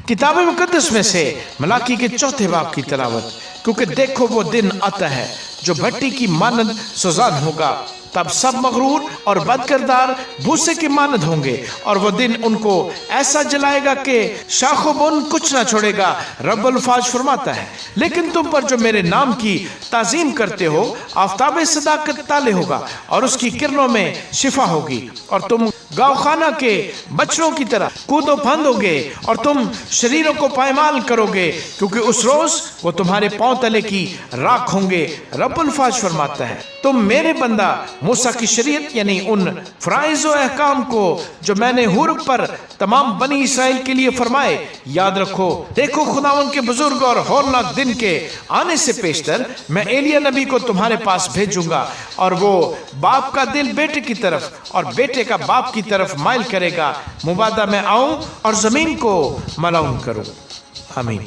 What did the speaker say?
किताब मुकद्दस में से मलाकी के चौथे बाब की तिलावत। क्योंकि देखो वो दिन आता है जो भट्टी की मानद सुजान होगा, तब सब मगरूर और बदकिरदार भूसे के मानद होंगे, और वो दिन उनको ऐसा जलाएगा कि शाखो बुन कुछ ना छोड़ेगा। रब्बुल फाज फरमाता है, लेकिन तुम पर जो मेरे नाम की ताजीम करते हो, आफताब सदाकत ताले होगा और उसकी किरणों में शिफा होगी, और तुम गाँवखाना के बच्चों की तरह कूदो फांदोगे और तुम शरीरों को पायमाल करोगे, क्योंकि उस रोज वो तुम्हारे पांव तले की राख होंगे। रब्बुल फाज फरमाता है, तुम मेरे बंदा मूसा की शरीयत यानी उन फराइज़ और अहकाम को जो मैंने हुर पर तमाम बनी इसराइल के लिए फरमाए याद रखो। देखो खुदावन के बुजुर्ग और हौलनाक दिन के आने से पेशतर मैं एलिया नबी को तुम्हारे पास भेजूंगा, और वो बाप का दिल बेटे की तरफ और बेटे का बाप की तरफ माइल करेगा, मुबादा में आऊं और जमीन को मलाउन करूं। आमीन।